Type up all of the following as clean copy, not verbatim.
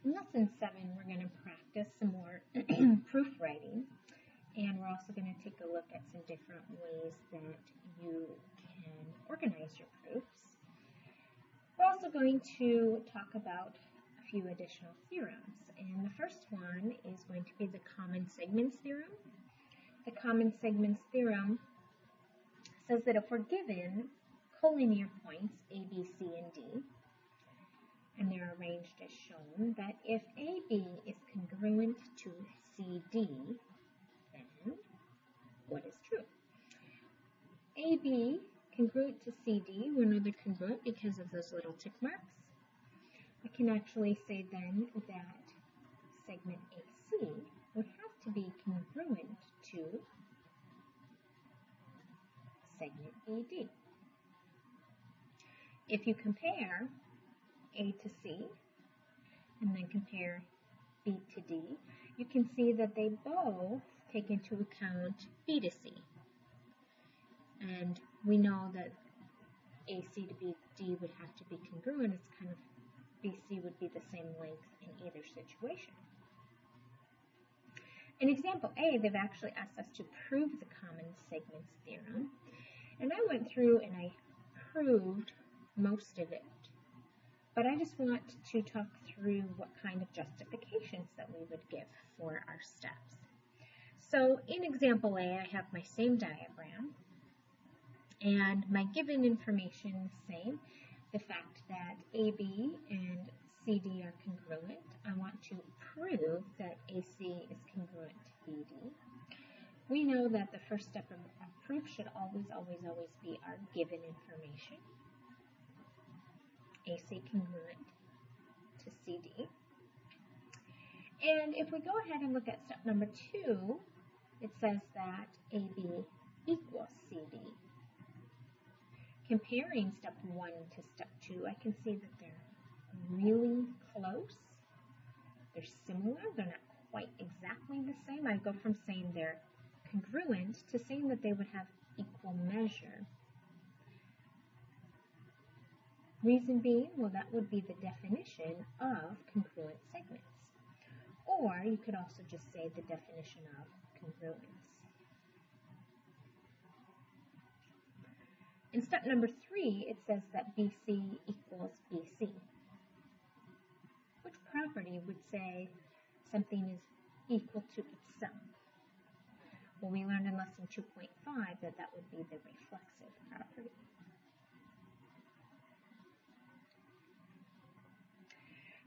In Lesson 7, we're going to practice some more proofwriting, and we're also going to take a look at some different ways that you can organize your proofs. We're also going to talk about a few additional theorems, and the first one is going to be the common segments theorem. The common segments theorem says that if we're given collinear points A, B, C, and D, and they're arranged as shown, that if AB is congruent to CD, then what is true? AB congruent to CD, we know they're congruent because of those little tick marks. I can actually say then that segment AC would have to be congruent to segment AD. If you compare A to C and then compare B to D, you can see that they both take into account B to C. And we know that AC to BD would have to be congruent. It's kind of BC would be the same length in either situation. In example A, they've actually asked us to prove the common segments theorem. And I went through and I proved most of it. But I just want to talk through what kind of justifications that we would give for our steps. So in example A, I have my same diagram, and my given information is the same. The fact that AB and CD are congruent, I want to prove that AC is congruent to BD. We know that the first step of a proof should always be our given information. AC congruent to CD. And if we go ahead and look at step number 2, it says that AB equals CD. Comparing step 1 to step 2, I can see that they're really close. They're similar. They're not quite exactly the same. I go from saying they're congruent to saying that they would have equal measure. Reason being, well, that would be the definition of congruent segments. Or you could also just say the definition of congruence. In step number 3, it says that BC equals BC. Which property would say something is equal to itself? Well, we learned in lesson 2.5 that that would be the reflexive property.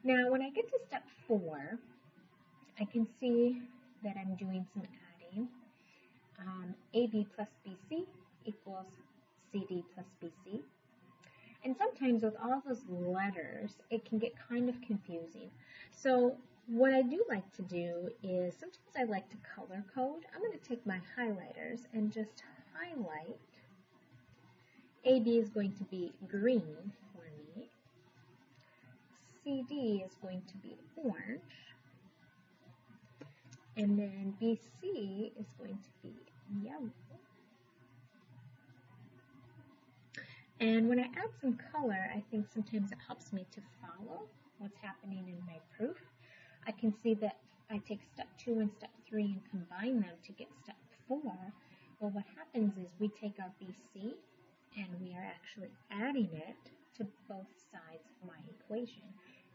Now, when I get to step 4, I can see that I'm doing some adding. AB plus BC equals CD plus BC. And sometimes with all those letters, it can get kind of confusing. So what I do like to do is sometimes I like to color code. I'm going to take my highlighters and just highlight. AB is going to be green for me. CD is going to be orange. And then BC is going to be yellow. And when I add some color, I think sometimes it helps me to follow what's happening in my proof. I can see that I take step 2 and step 3 and combine them to get step 4. Well, what happens is we take our BC and we are actually adding it to both sides of my equation.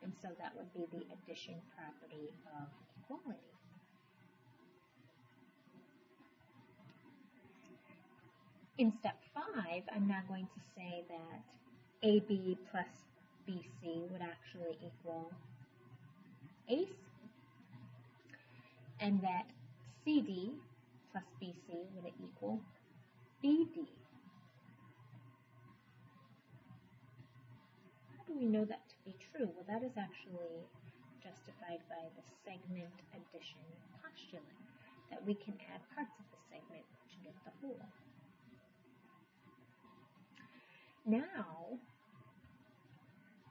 And so that would be the addition property of equality. In step 5, I'm now going to say that AB plus BC would actually equal AC, and that CD plus BC would equal BD. How do we know that to be true? Well, that is actually justified by the segment addition postulate, that we can add parts of the segment to get the whole. Now,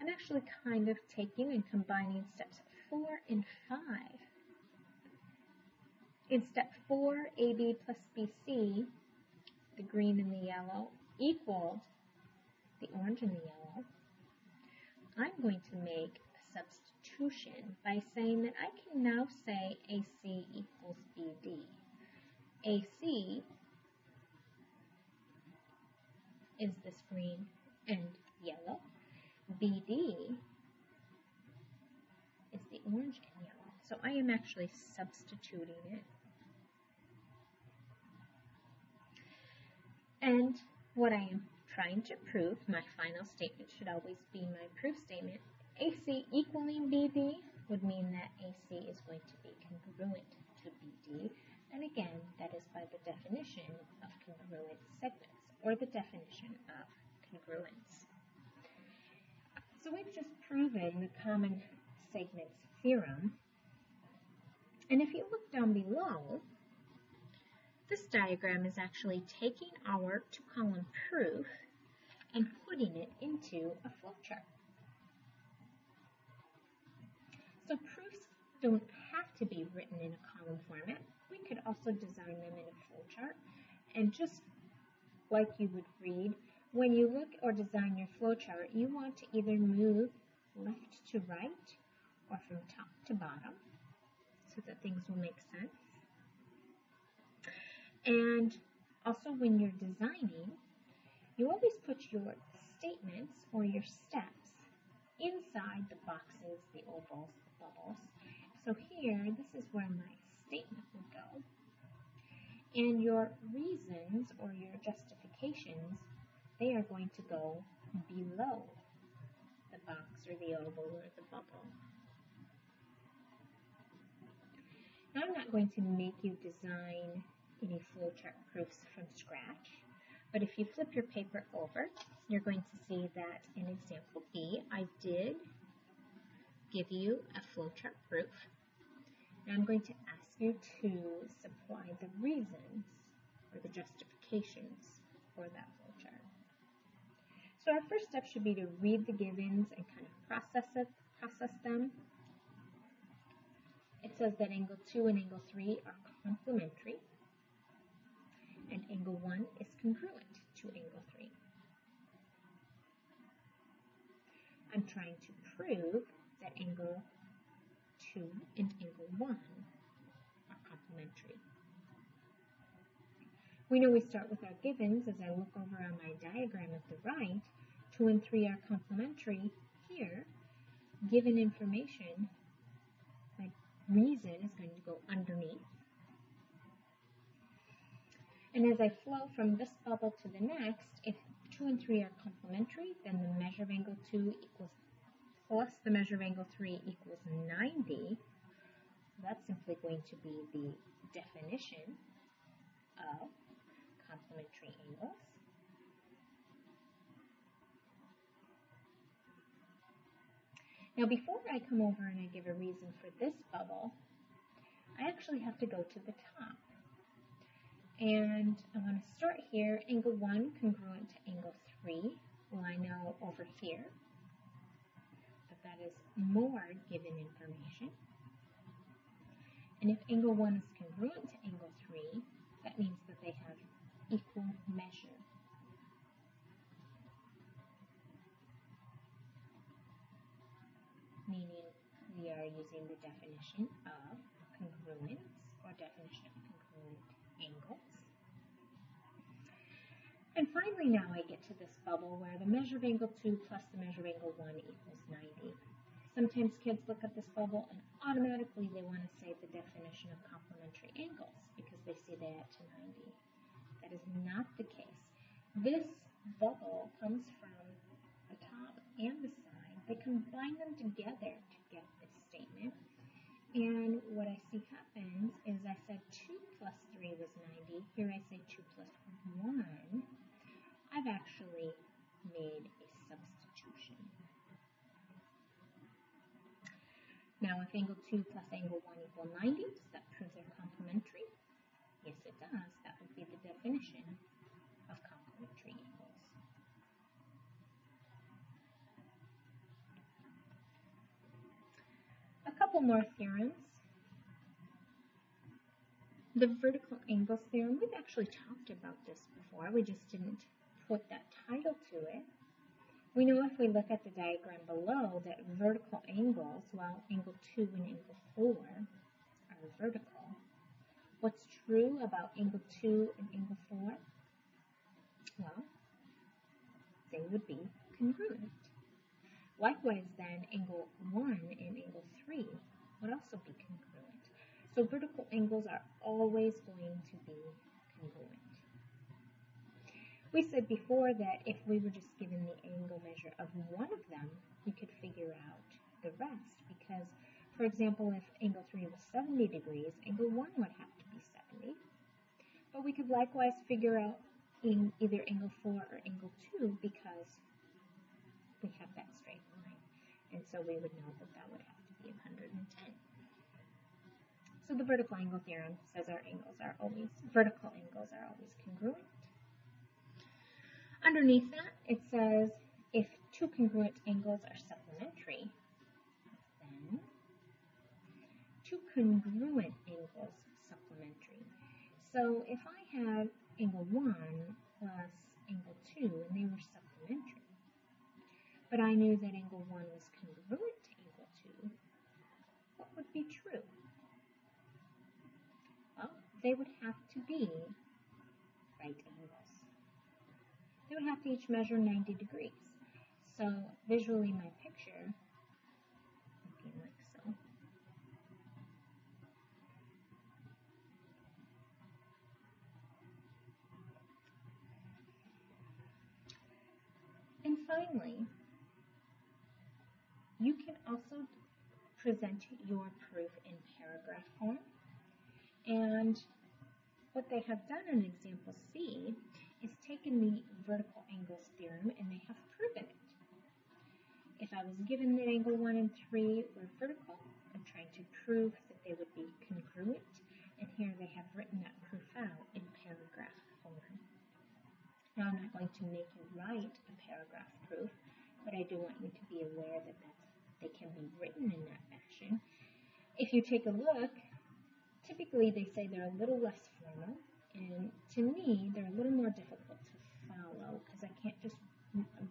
I'm actually kind of taking and combining steps 4 and 5. In step 4, AB plus BC, the green and the yellow, equaled the orange and the yellow. I'm going to make a substitution by saying that I can now say AC equals BD. AC is this green and yellow. BD is the orange and yellow. So I am actually substituting it. And what I am trying to prove, my final statement should always be my proof statement. AC equaling BD would mean that AC is going to be congruent to BD. And again, that is by the definition of congruent segments, or the definition of congruence. So we've just proven the common segments theorem. And if you look down below, this diagram is actually taking our two-column proof and putting it into a flowchart. So proofs don't have to be written in a column format. We could also design them in a flowchart. And just like you would read, when you look or design your flowchart, you want to either move left to right or from top to bottom so that things will make sense. And also when you're designing, you always put your statements or your steps inside the boxes, the ovals, the bubbles. So here, this is where my statement would go. And your reasons or your justifications, they are going to go below the box or the oval or the bubble. Now I'm not going to make you design any flowchart proofs from scratch, but if you flip your paper over, you're going to see that in example B, I did give you a flowchart proof. And I'm going to ask you to supply the reasons or the justifications for that flowchart. So our first step should be to read the givens and kind of process them. It says that angle 2 and angle 3 are complementary, and angle 1 is congruent to angle 3. I'm trying to prove that angle 2 and angle 1 are complementary. We know we start with our givens. As I look over on my diagram at the right, 2 and 3 are complementary. Here, given information, my reason is going to go underneath. And as I flow from this bubble to the next, if 2 and 3 are complementary, then the measure of angle 2 equals plus the measure of angle 3 equals 90. That's simply going to be the definition of complementary angles. Now before I come over and I give a reason for this bubble, I actually have to go to the top. And I'm going to start here, angle 1 congruent to angle 3. Well, I know over here that is more given information. And if angle 1 is congruent to angle 3, that means that they have equal measure. Meaning we are using the definition of congruence or definition of congruent angles. And finally now I get to this bubble where the measure of angle 2 plus the measure of angle 1 equals 90. Sometimes kids look at this bubble and automatically they want to say the definition of complementary angles because they see that to 90. That is not the case. This bubble comes from the top and the side. They combine them together to get this statement. And what I see happens is I said 2 plus 3 was 90. Here I say 2 plus 1. I've actually made a substitution. Now if angle 2 plus angle 1 equal 90, does that prove they're complementary? Yes, it does. That would be the definition of complementary angles. A couple more theorems. The vertical angles theorem, we've actually talked about this before. We just didn't put that title to it. We know if we look at the diagram below that vertical angles, well, angle 2 and angle 4 are vertical. What's true about angle 2 and angle 4? Well, they would be congruent. Likewise then, angle 1 and angle 3 would also be congruent. So vertical angles are always going to be congruent. We said before that if we were just given the angle measure of one of them, we could figure out the rest because, for example, if angle 3 was 70 degrees, angle 1 would have to be 70. But we could likewise figure out in either angle 4 or angle 2 because we have that straight line. And so we would know that that would have to be 110. So the vertical angle theorem says vertical angles are always congruent. Underneath that, it says if two congruent angles are supplementary, then two congruent angles supplementary. So if I had angle 1 plus angle 2 and they were supplementary, but I knew that angle 1 was congruent to angle 2, what would be true? Well, they would have to be right angles. They would have to each measure 90 degrees. So visually my picture would be like so. And finally, you can also present your proof in paragraph form. And what they have done in example C is taken the vertical angles theorem and they have proven it. If I was given that angle 1 and 3 were vertical, I'm trying to prove that they would be congruent, and here they have written that proof out in paragraph form. Now I'm not going to make you write a paragraph proof, but I do want you to be aware that they can be written in that fashion. If you take a look, typically they say they're a little less formal, and to me they're a little more difficult to follow because I can't just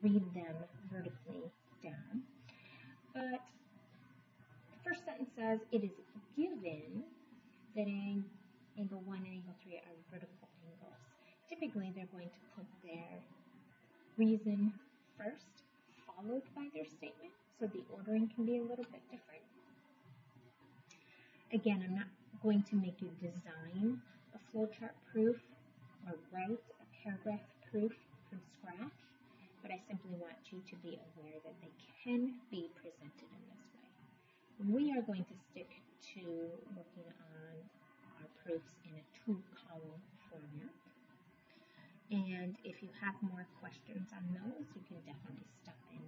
read them vertically down. But the first sentence says it is given that angle 1 and angle 3 are vertical angles. Typically they're going to put their reason first, followed by their statement, so the ordering can be a little bit different. Again, I'm not going to make you design a flowchart proof or write a paragraph proof from scratch, but I simply want you to be aware that they can be presented in this way. We are going to stick to working on our proofs in a 2-column format. And if you have more questions on those, you can definitely stop in